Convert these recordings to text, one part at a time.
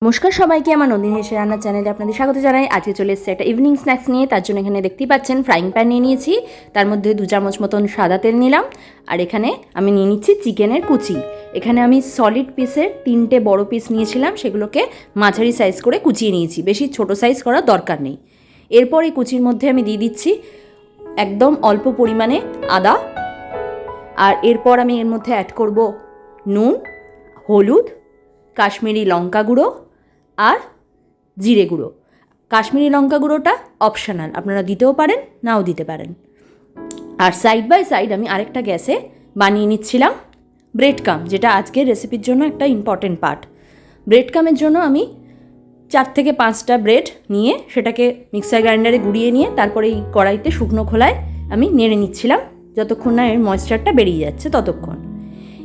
নমস্কার সবাইকে, আমার নন্দিনী হেসে রান্নার চ্যানেলে আপনাদের স্বাগত জানাই। আজকে চলে এসেছে একটা ইভিনিং স্ন্যাক্স নিয়ে। তার জন্য এখানে দেখতেই পাচ্ছেন ফ্রাইং প্যান নিয়ে নিয়েছি, তার মধ্যে 2 চামচ মতন সাদা তেল নিলাম। আর এখানে আমি নিয়ে নিচ্ছি চিকেনের কুচি। এখানে আমি সলিড পিসের 3টে বড় পিস নিয়েছিলাম, সেগুলোকে মাঝারি সাইজ করে কুচিয়ে নিয়েছি, বেশি ছোট সাইজ করার দরকার নেই। এরপর এই কুচির মধ্যে আমি দিয়ে দিচ্ছি একদম অল্প পরিমাণে আদা। আর এরপর আমি এর মধ্যে অ্যাড করব নুন, হলুদ, কাশ্মীরি লঙ্কা গুঁড়ো আর জিরে গুঁড়ো। কাশ্মীরি লঙ্কা গুঁড়োটা অপশনাল, আপনারা দিতেও পারেন, নাও দিতে পারেন। আর সাইড বাই সাইড আমি আরেকটা গ্যাসে বানিয়ে নিচ্ছিলাম ব্রেড কাম, যেটা আজকের রেসিপির জন্য একটা ইম্পর্টেন্ট পার্ট। ব্রেড কামের জন্য আমি 4 থেকে 5টা ব্রেড নিয়ে সেটাকে মিক্সার গ্রাইন্ডারে গুঁড়িয়ে নিয়ে তারপরে এই কড়াইতে শুকনো খোলায় আমি নেড়ে নিচ্ছিলাম, যতক্ষণ না এর ময়েশ্চারটা বেরিয়ে যাচ্ছে ততক্ষণ।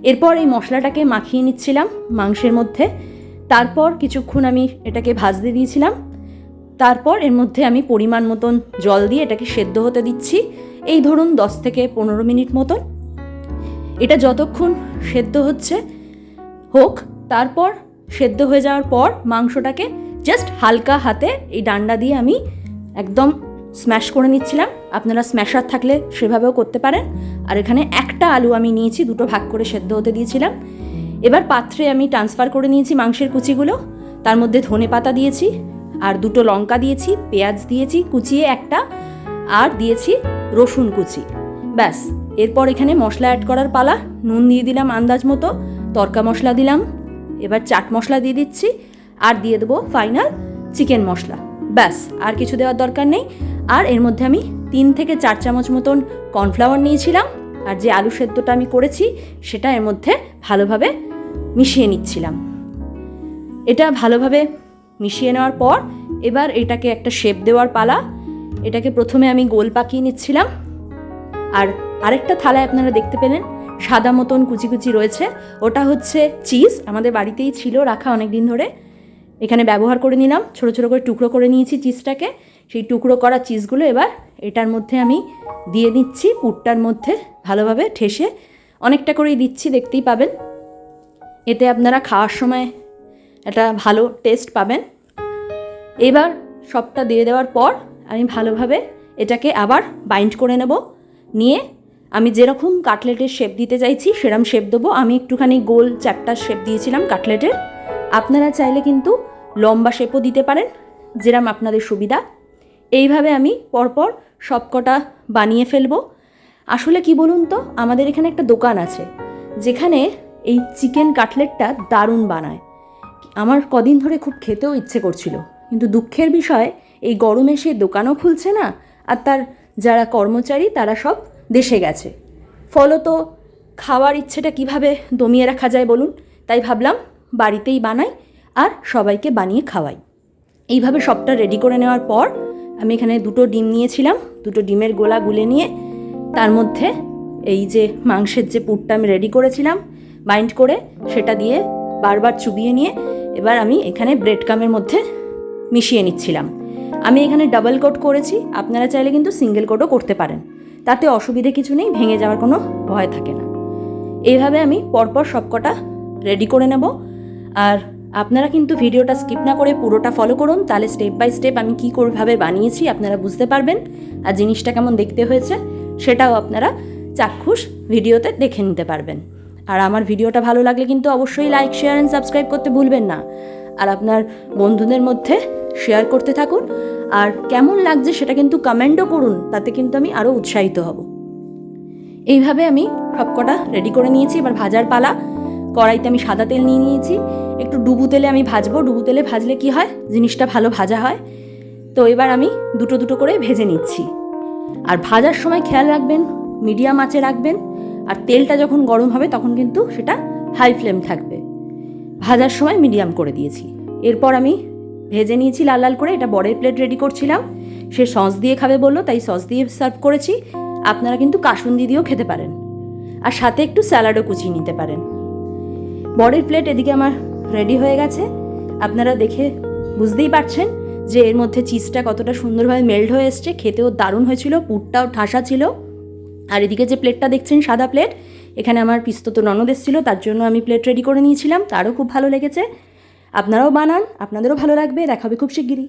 এরপর এই মশলাটাকে মাখিয়ে নিচ্ছিলাম মাংসের মধ্যে। তারপর কিছুক্ষণ আমি এটাকে ভাজতে দিয়েছিলাম। তারপর এর মধ্যে আমি পরিমাণ মতন জল দিয়ে এটাকে সেদ্ধ হতে দিচ্ছি, এই ধরুন 10 থেকে 15 মিনিট মতন। এটা যতক্ষণ সেদ্ধ হচ্ছে হোক। তারপর সেদ্ধ হয়ে যাওয়ার পর মাংসটাকে জাস্ট হালকা হাতে এই ডান্ডা দিয়ে আমি একদম স্ম্যাশ করে নিচ্ছিলাম। আপনারা স্ম্যাশার থাকলে সেভাবেও করতে পারেন। আর এখানে একটা আলু আমি নিয়েছি, 2টো ভাগ করে সেদ্ধ হতে দিয়েছিলাম। এবার পাত্রে আমি ট্রান্সফার করে নিয়েছি মাংসের কুচিগুলো, তার মধ্যে ধনে পাতা দিয়েছি, আর 2টো লঙ্কা দিয়েছি, পেঁয়াজ দিয়েছি কুচিয়ে একটা, আর দিয়েছি রসুন কুচি। ব্যাস, এরপর এখানে মশলা অ্যাড করার পালা। নুন দিয়ে দিলাম আন্দাজ মতো, তড়কা মশলা দিলাম, এবার চাট মশলা দিয়ে দিচ্ছি, আর দিয়ে দেবো ফাইনাল চিকেন মশলা। ব্যাস, আর কিছু দেওয়ার দরকার নেই। আর এর মধ্যে আমি 3 থেকে 4 চামচ মতন কর্নফ্লাওয়ার নিয়েছিলাম, আর যে আলু সেদ্ধটা আমি করেছি সেটা এর মধ্যে ভালোভাবে মিশিয়ে নিচ্ছিলাম। এটা ভালোভাবে মিশিয়ে নেওয়ার পর এবার এটাকে একটা শেপ দেওয়ার পালা। এটাকে প্রথমে আমি গোল পাকিয়ে নিচ্ছিলাম। আর আরেকটা থালায় আপনারা দেখতে পেলেন সাদা মতন কুচি কুচি রয়েছে, ওটা হচ্ছে চিজ। আমাদের বাড়িতেই ছিল রাখা অনেক দিন ধরে, এখানে ব্যবহার করে নিলাম। ছোটো ছোটো করে টুকরো করে নিয়েছি চিজটাকে। সেই টুকরো করা চিজগুলো এবার এটার মধ্যে আমি দিয়ে দিচ্ছি, পুরটার মধ্যে ভালোভাবে ঠেসে অনেকটা করেই দিচ্ছি, দেখতেই পাবেন। এতে আপনারা খাওয়ার সময় একটা ভালো টেস্ট পাবেন। এবার সবটা দিয়ে দেওয়ার পর আমি ভালোভাবে এটাকে আবার বাইন্ড করে নেব। নিয়ে আমি যেরকম কাটলেটের শেপ দিতে চাইছি সেরকম শেপ দেবো। আমি একটুখানি গোল চ্যাপ্টার শেপ দিয়েছিলাম কাটলেটের, আপনারা চাইলে কিন্তু লম্বা শেপও দিতে পারেন, যেরকম আপনাদের সুবিধা। এইভাবে আমি পরপর সবকটা বানিয়ে ফেলবো। আসলে কি বলুন তো, আমাদের এখানে একটা দোকান আছে যেখানে এই চিকেন কাটলেটটা দারুণ বানায়। আমার কদিন ধরে খুব খেতেও ইচ্ছে করছিল, কিন্তু দুঃখের বিষয় এই গরমে সে দোকানও খুলছে না, আর তার যারা কর্মচারী তারা সব দেশে গেছে। ফলত খাওয়ার ইচ্ছেটা কিভাবে দমিয়ে রাখা যায় বলুন? তাই ভাবলাম বাড়িতেই বানাই আর সবাইকে বানিয়ে খাওয়াই। এইভাবে সবটা রেডি করে নেওয়ার পর আমি এখানে 2টো ডিম নিয়েছিলাম, 2টো ডিমের গোলা গুলে নিয়ে তার মধ্যে এই যে মাংসের যে পুরটা আমি রেডি করেছিলাম বাইন্ড করে, সেটা দিয়ে বারবার চুবিয়ে নিয়ে এবার আমি এখানে ব্রেড কামের মধ্যে মিশিয়ে নিচ্ছিলাম। আমি এখানে ডাবল কোট করেছি, আপনারা চাইলে কিন্তু সিঙ্গেল কোটও করতে পারেন, তাতে অসুবিধে কিছু নেই, ভেঙে যাওয়ার কোনো ভয় থাকে না। এইভাবে আমি পরপর সবকটা রেডি করে নেব। আর আপনারা কিন্তু ভিডিওটা স্কিপ না করে পুরোটা ফলো করুন, তাহলে স্টেপ বাই স্টেপ আমি কী করেভাবে বানিয়েছি আপনারা বুঝতে পারবেন। আর জিনিসটা কেমন দেখতে হয়েছে সেটাও আপনারা চাক্ষুষ ভিডিওতে দেখে নিতে পারবেন। আর আমার ভিডিওটা ভালো লাগলে কিন্তু অবশ্যই লাইক, শেয়ার অ্যান্ড সাবস্ক্রাইব করতে ভুলবেন না। আর আপনার বন্ধুদের মধ্যে শেয়ার করতে থাকুন। আর কেমন লাগছে সেটা কিন্তু কমেন্টও করুন, তাতে কিন্তু আমি আরও উৎসাহিত হব। এইভাবে আমি সবকটা রেডি করে নিয়েছি। এবার ভাজার পালা। কড়াইতে আমি সাদা তেল নিয়ে নিয়েছি, একটু ডুবু তেলে আমি ভাজবো। ডুবু তেলে ভাজলে কি হয়, জিনিসটা ভালো ভাজা হয়। তো এবার আমি 2টো করে ভেজে নিচ্ছি। আর ভাজার সময় খেয়াল রাখবেন মিডিয়াম আঁচে রাখবেন, আর তেলটা যখন গরম হবে তখন কিন্তু সেটা হাই ফ্লেম থাকবে। ভাজার সময় মিডিয়াম করে দিয়েছি। এরপর আমি ভেজে নিয়েছি লাল লাল করে। এটা বড়ের প্লেট রেডি করছিলাম, সে সস দিয়ে খাবে বললো, তাই সস দিয়ে সার্ভ করেছি। আপনারা কিন্তু কাসুন্দি দিয়েও খেতে পারেন, আর সাথে একটু স্যালাডও কুচিয়ে নিতে পারেন। বড়ের প্লেট এদিকে আমার রেডি হয়ে গেছে। আপনারা দেখে বুঝতেই পারছেন যে এর মধ্যে চিজটা কতটা সুন্দরভাবে মেল্ট হয়ে এসছে, খেতেও দারুণ হয়েছিল, পুরটাও ঠাসা ছিল। আর এদিকে যে প্লেটটা দেখছেন সাদা প্লেট, এখানে আমার পিস্তত ননদ এসেছিল, তার জন্য আমি প্লেট রেডি করে নিয়েছিলাম, তারও খুব ভালো লেগেছে। আপনারাও বানান, আপনাদেরও ভালো লাগবে। দেখা হবে খুব শিগগিরই।